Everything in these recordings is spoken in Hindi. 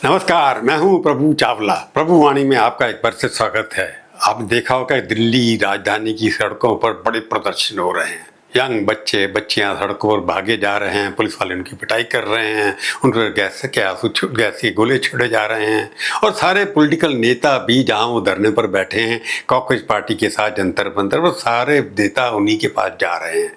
नमस्कार, मैं हूं प्रभु चावला। प्रभु वाणी में आपका एक बार से स्वागत है। आपने देखा होगा कि दिल्ली राजधानी की सड़कों पर बड़े प्रदर्शन हो रहे हैं। यंग बच्चे बच्चियां सड़कों पर भागे जा रहे हैं, पुलिस वाले उनकी पिटाई कर रहे हैं, उन पर गैस के गोले छोड़े जा रहे हैं। और सारे पॉलिटिकल नेता भी जहां वो धरने पर बैठे हैं कांग्रेस पार्टी के साथ जंतर मंतर, वो सारे नेता उन्हीं के पास जा रहे हैं,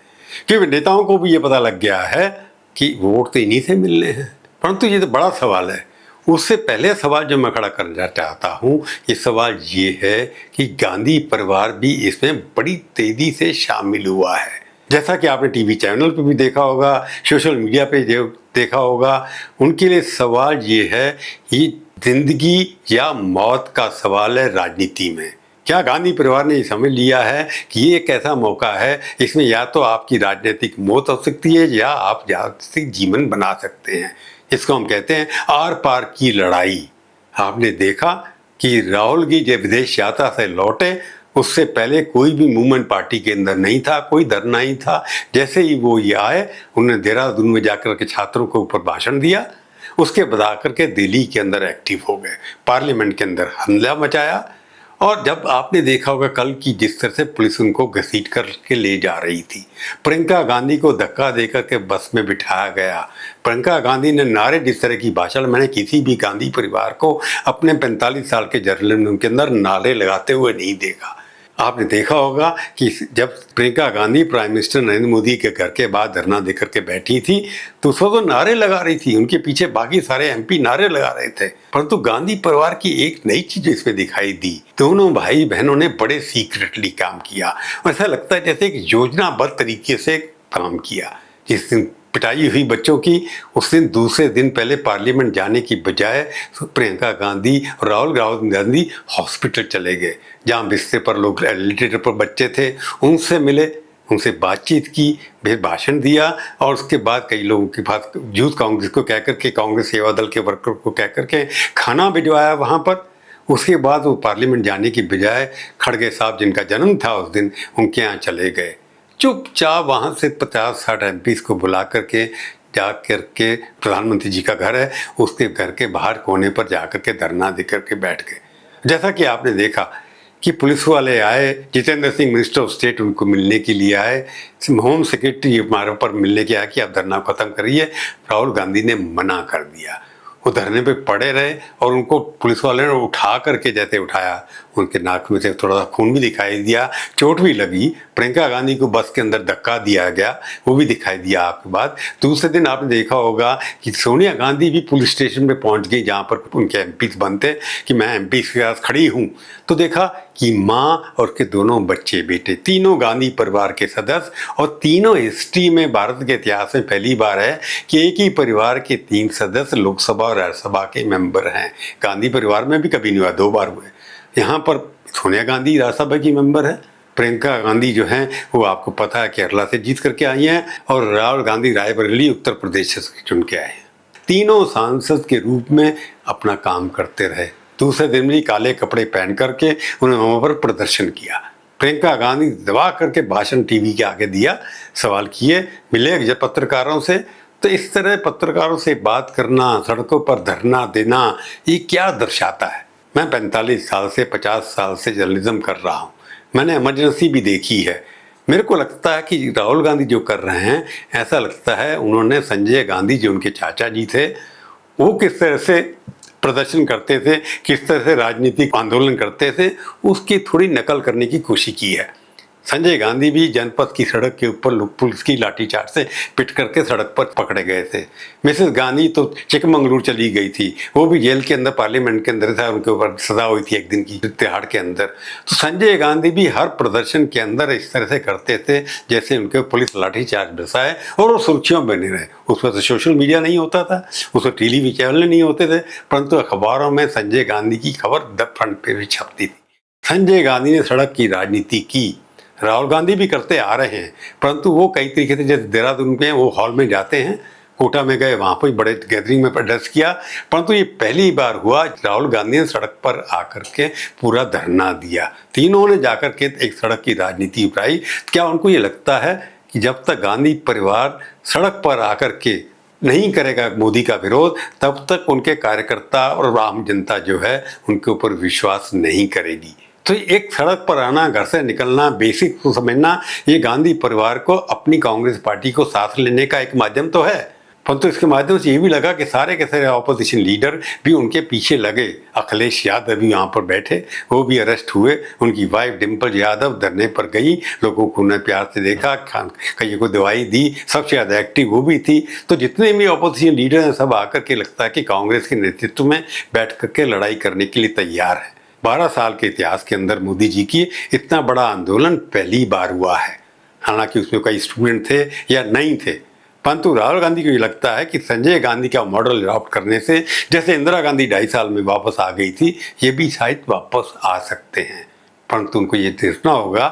क्योंकि नेताओं को भी ये पता लग गया है कि वोट तो इन्हीं से मिलने हैं। परंतु ये तो बड़ा सवाल है। उससे पहले सवाल जो मैं खड़ा करना चाहता हूँ, ये सवाल ये है कि गांधी परिवार भी इसमें बड़ी तेजी से शामिल हुआ है। जैसा कि आपने टीवी चैनल पे भी देखा होगा, सोशल मीडिया पे जो देखा होगा, उनके लिए सवाल ये है कि जिंदगी या मौत का सवाल है राजनीति में। क्या गांधी परिवार ने ये समझ लिया है कि ये एक ऐसा मौका है, इसमें या तो आपकी राजनीतिक मौत हो सकती है या आप राजनीतिक जीवन बना सकते हैं। इसको हम कहते हैं आर पार की लड़ाई। आपने देखा कि राहुल गांधी जब विदेश यात्रा से लौटे, उससे पहले कोई भी मूवमेंट पार्टी के अंदर नहीं था, कोई धरना नहीं था। जैसे ही वो ये आए, उन्होंने देहरादून में जाकर के छात्रों के ऊपर भाषण दिया। उसके बाद आकर के दिल्ली के अंदर एक्टिव हो गए, पार्लियामेंट के अंदर हमला मचाया। और जब आपने देखा होगा कल की जिस तरह से पुलिस उनको घसीट करके ले जा रही थी, प्रियंका गांधी को धक्का देकर के बस में बिठाया गया। प्रियंका गांधी ने नारे, जिस तरह की भाषण मैंने किसी भी गांधी परिवार को अपने 45 साल के जर्नलिज्म के अंदर नारे लगाते हुए नहीं देखा। आपने देखा होगा कि जब प्रियंका गांधी प्राइम मिनिस्टर नरेंद्र मोदी के घर के बाद धरना देकर के बैठी थी, तो उसको तो नारे लगा रही थी, उनके पीछे बाकी सारे एमपी नारे लगा रहे थे। परंतु गांधी परिवार की एक नई चीज इसमें दिखाई दी, दोनों भाई बहनों ने बड़े सीक्रेटली काम किया। ऐसा लगता है जैसे एक योजनाबद्ध तरीके से काम किया। जिस दिन पिटाई हुई बच्चों की, उस दिन दूसरे दिन पहले पार्लियामेंट जाने की बजाय प्रियंका गांधी और राहुल गांधी हॉस्पिटल चले गए, जहां बिस्तर पर लोग एलिवेटर पर बच्चे थे, उनसे मिले, उनसे बातचीत की, फिर भाषण दिया। और उसके बाद कई लोगों के पास यूथ कांग्रेस को कहकर के, कांग्रेस सेवा दल के वर्कर को कहकर के खाना भिजवाया वहां पर। उसके बाद वो पार्लियामेंट जाने की बजाय खड़गे साहब, जिनका जन्म था उस दिन, उनके यहाँ चले गए। चुपचाप वहां से 50-60 एमपी को बुला करके जा करके, प्रधानमंत्री जी का घर है, उसके घर के बाहर कोने पर जाकर के धरना दे करके बैठ गए। जैसा कि आपने देखा कि पुलिस वाले आए, Jitendra Singh minister of state उनको मिलने के लिए आए, होम सेक्रेटरी हमारे पर मिलने के आया कि आप धरना खत्म करिए। राहुल गांधी ने मना कर दिया। वो धरने पे पड़े रहे और उनको पुलिस वाले ने उठा करके, जैसे उठाया, उनके नाक में से थोड़ा सा खून भी दिखाई दिया, चोट भी लगी। प्रियंका गांधी को बस के अंदर धक्का दिया गया, वो भी दिखाई दिया। आपके बाद दूसरे दिन आपने देखा होगा कि सोनिया गांधी भी पुलिस स्टेशन पे पहुंच गई, जहां पर उनके एमपी बनते कि मैं एमपी के पास खड़ी हूं। तो देखा कि माँ और के दोनों बच्चे बेटे, तीनों गांधी परिवार के सदस्य, और तीनों हिस्ट्री में, भारत के इतिहास में पहली बार है कि एक ही परिवार के 3 सदस्य लोकसभा और राज्यसभा के मेंबर हैं। गांधी परिवार में भी कभी नहीं हुआ, 2 बार हुए। यहाँ पर सोनिया गांधी राज्यसभा की मेंबर है, प्रियंका गांधी जो हैं वो आपको पता है केरला से जीत करके आई हैं, और राहुल गांधी रायबरेली उत्तर प्रदेश से चुन के आए हैं। तीनों सांसद के रूप में अपना काम करते रहे। दूसरे दिन भी काले कपड़े पहन करके उन्होंने वहां पर प्रदर्शन किया। प्रियंका गांधी दबा करके भाषण टीवी के आगे दिया, सवाल किए, मिले पत्रकारों से। तो इस तरह पत्रकारों से बात करना, सड़कों पर धरना देना, ये क्या दर्शाता है? मैं 45 साल से 50 साल से जर्नलिज्म कर रहा हूँ, मैंने इमरजेंसी भी देखी है। मेरे को लगता है कि राहुल गांधी जो कर रहे हैं, ऐसा लगता है उन्होंने संजय गांधी जो उनके चाचा जी थे, वो किस तरह से प्रदर्शन करते थे, किस तरह से राजनीतिक आंदोलन करते थे, उसकी थोड़ी नकल करने की कोशिश की है। संजय गांधी भी जनपद की सड़क के ऊपर पुलिस की लाठीचार्ज से पिट करके सड़क पर पकड़े गए थे। मिसेस गांधी तो चिकमंगलूर चली गई थी, वो भी जेल के अंदर, पार्लियामेंट के अंदर था, उनके ऊपर सजा हुई थी 1 दिन की तिहाड़ के अंदर। तो संजय गांधी भी हर प्रदर्शन के अंदर इस तरह से करते थे जैसे उनके पुलिस लाठीचार्ज बरसाए, और वो सुर्खियों में बने रहे। उस पर तो सोशल मीडिया नहीं होता था, उस पर टीवी चैनल नहीं होते थे, परंतु अखबारों में संजय गांधी की खबर फ्रंट पे भी छपती थी। संजय गांधी ने सड़क की राजनीति की, राहुल गांधी भी करते आ रहे हैं, परंतु वो कई तरीके से, जैसे देहरादून में वो हॉल में जाते हैं, कोटा में गए, वहां पर बड़े गैदरिंग में एड्रेस किया, परंतु ये पहली बार हुआ राहुल गांधी ने सड़क पर आकर के पूरा धरना दिया। तीनों ने जाकर के एक सड़क की राजनीति अपनाई। क्या उनको ये लगता है कि जब तक गांधी परिवार सड़क पर आकर के नहीं करेगा मोदी का विरोध, तब तक उनके कार्यकर्ता और आम जनता जो है उनके ऊपर विश्वास नहीं करेगी। तो एक सड़क पर आना, घर से निकलना, बेसिक को समझना, ये गांधी परिवार को अपनी कांग्रेस पार्टी को साथ लेने का एक माध्यम तो है। परंतु इसके माध्यम से ये भी लगा कि सारे के सारे ऑपोजिशन लीडर भी उनके पीछे लगे। अखिलेश यादव भी यहाँ पर बैठे, वो भी अरेस्ट हुए। उनकी वाइफ डिम्पल यादव धरने पर गई, लोगों को उन्हें प्यार से देखा, कईयों को दवाई दी, सबसे ज़्यादा एक्टिव वो भी थी। तो जितने भी ऑपोजिशन लीडर हैं सब आकर के लगता है कि कांग्रेस के नेतृत्व में बैठ करके लड़ाई करने के लिए तैयार है। 12 साल के इतिहास के अंदर मोदी जी की इतना बड़ा आंदोलन पहली बार हुआ है। हालांकि उसमें कई स्टूडेंट थे या नहीं थे, परंतु राहुल गांधी को ये लगता है कि संजय गांधी का मॉडल अडॉप्ट करने से जैसे इंदिरा गांधी 2.5 साल में वापस आ गई थी, ये भी शायद वापस आ सकते हैं। परंतु उनको ये देखना होगा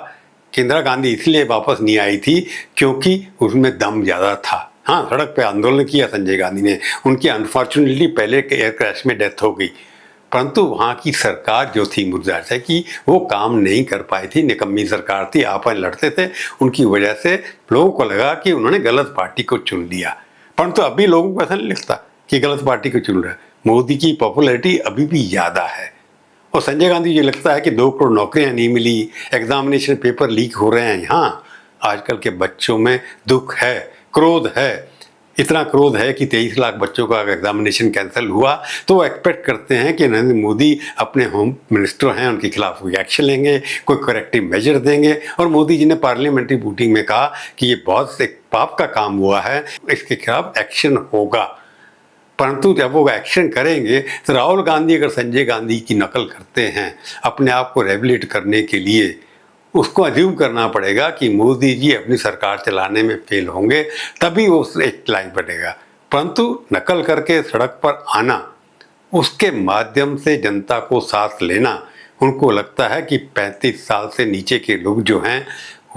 कि इंदिरा गांधी इसलिए वापस नहीं आई थी क्योंकि उसमें दम ज़्यादा था। हाँ, सड़क पे आंदोलन किया संजय गांधी ने, उनकी अनफॉर्चुनेटली पहले एयर क्रैश में डेथ हो गई, परंतु वहाँ की सरकार जो थी मुर्जाशा की, वो काम नहीं कर पाई थी, निकम्मी सरकार थी, आपस लड़ते थे। उनकी वजह से लोगों को लगा कि उन्होंने गलत पार्टी को चुन लिया। परंतु अभी लोगों को ऐसा नहीं लगता कि गलत पार्टी को चुन रहा है। मोदी की पॉपुलैरिटी अभी भी ज़्यादा है। और संजय गांधी ये लगता है कि 2 करोड़ नौकरियाँ नहीं मिली, एग्जामिनेशन पेपर लीक हो रहे हैं। हाँ, आजकल के बच्चों में दुख है, क्रोध है, इतना क्रोध है कि 23 लाख बच्चों का एग्जामिनेशन कैंसिल हुआ। तो वो एक्सपेक्ट करते हैं कि नरेंद्र मोदी अपने होम मिनिस्टर हैं, उनके खिलाफ कोई एक्शन लेंगे, कोई करेक्टिव मेजर देंगे। और मोदी जी ने पार्लियामेंट्री वोटिंग में कहा कि ये बहुत एक पाप का काम हुआ है, इसके खिलाफ एक्शन होगा। परंतु जब वो एक्शन करेंगे तो राहुल गांधी अगर संजय गांधी की नकल करते हैं अपने आप को रेबिलेट करने के लिए, उसको अज्यूम करना पड़ेगा कि मोदी जी अपनी सरकार चलाने में फेल होंगे, तभी वो एक लाइन बढ़ेगा। परंतु नकल करके सड़क पर आना, उसके माध्यम से जनता को साथ लेना, उनको लगता है कि 35 साल से नीचे के लोग जो हैं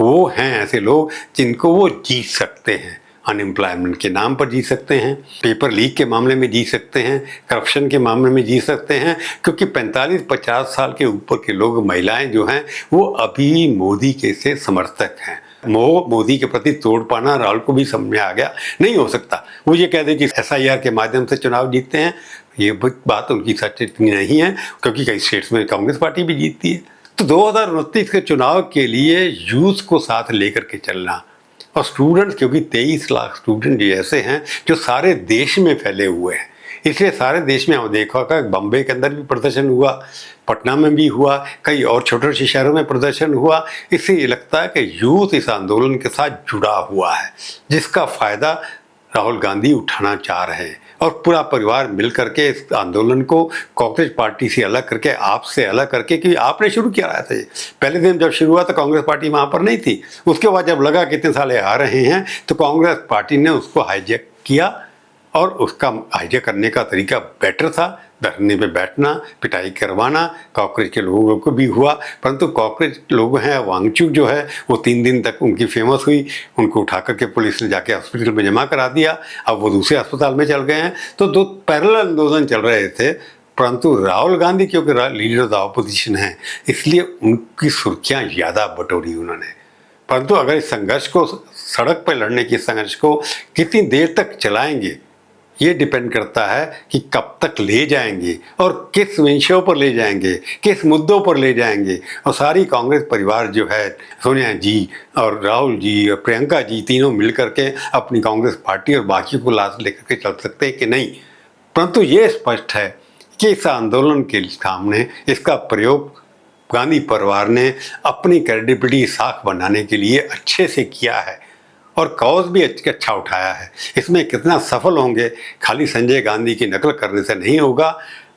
वो हैं ऐसे लोग जिनको वो जीत सकते हैं। अनएम्प्लॉयमेंट के नाम पर जीत सकते हैं, पेपर लीक के मामले में जीत सकते हैं, करप्शन के मामले में जीत सकते हैं, क्योंकि 45-50 साल के ऊपर के लोग, महिलाएं जो हैं वो अभी मोदी के से समर्थक हैं। मोदी के प्रति तोड़ पाना राहुल को भी समझ में आ गया, नहीं हो सकता वो ये कह दे कि SIR के माध्यम से चुनाव जीतते हैं। ये बात उनकी सच इतनी नहीं है, क्योंकि कई स्टेट्स में कांग्रेस पार्टी भी जीतती है। तो 2029 के चुनाव के लिए यूथ को साथ लेकर के चलना, और स्टूडेंट्स, क्योंकि 23 लाख स्टूडेंट ऐसे हैं जो सारे देश में फैले हुए हैं, इसलिए सारे देश में हम देखा होगा, बम्बई के अंदर भी प्रदर्शन हुआ, पटना में भी हुआ, कई और छोटे छोटे शहरों में प्रदर्शन हुआ। इससे ये लगता है कि यूथ इस आंदोलन के साथ जुड़ा हुआ है, जिसका फ़ायदा राहुल गांधी उठाना चाह रहे हैं। और पूरा परिवार मिल करके इस आंदोलन को कांग्रेस पार्टी से अलग करके, आपसे अलग करके, क्योंकि आपने शुरू किया रहा था। पहले दिन जब शुरू हुआ तो कांग्रेस पार्टी वहाँ पर नहीं थी। उसके बाद जब लगा कितने साल आ रहे हैं तो कांग्रेस पार्टी ने उसको हाईजैक किया, और उसका हाईजैक करने का तरीका बेटर था, धरने पे बैठना, पिटाई करवाना। कांग्रेस के लोगों को भी हुआ, परंतु कांग्रेस लोग हैं, वांगचुक जो है वो 3 दिन तक उनकी फेमस हुई, उनको उठा करके पुलिस ने जाके हॉस्पिटल में जमा करा दिया। अब वो दूसरे अस्पताल में चल गए हैं। तो 2 पैरेलल आंदोलन चल रहे थे, परंतु राहुल गांधी क्योंकि लीडर ऑफ द ऑपोजिशन हैं, इसलिए उनकी सुर्खियाँ ज़्यादा बटोरी उन्होंने। परंतु अगर इस संघर्ष को, सड़क पर लड़ने की संघर्ष को कितनी देर तक चलाएंगे, ये डिपेंड करता है कि कब तक ले जाएंगे और किस विषयों पर ले जाएंगे, किस मुद्दों पर ले जाएंगे। और सारी कांग्रेस परिवार जो है, सोनिया जी और राहुल जी और प्रियंका जी, तीनों मिलकर के अपनी कांग्रेस पार्टी और बाकी को लाश लेकर के चल सकते हैं कि नहीं। परंतु ये स्पष्ट है कि इस आंदोलन के सामने इसका प्रयोग गांधी परिवार ने अपनी क्रेडिबिलिटी साख बनाने के लिए अच्छे से किया है, और कॉज भी अच्छा उठाया है। इसमें कितना सफल होंगे, खाली संजय गांधी की नकल करने से नहीं होगा।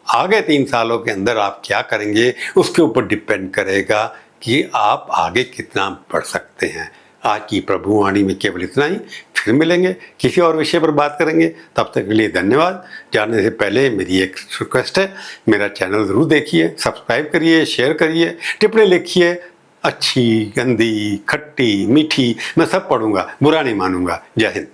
आगे 3 सालों के अंदर आप क्या करेंगे, उसके ऊपर डिपेंड करेगा कि आप आगे कितना बढ़ सकते हैं। आज की प्रभुवाणी में केवल इतना ही। फिर मिलेंगे, किसी और विषय पर बात करेंगे। तब तक के लिए धन्यवाद। जानने से पहले मेरी एक रिक्वेस्ट है, मेरा चैनल ज़रूर देखिए, सब्सक्राइब करिए, शेयर करिए, टिप्पणी लिखिए। अच्छी, गंदी, खट्टी, मीठी, मैं सब पढ़ूंगा, बुरा नहीं मानूंगा। जय हिंद।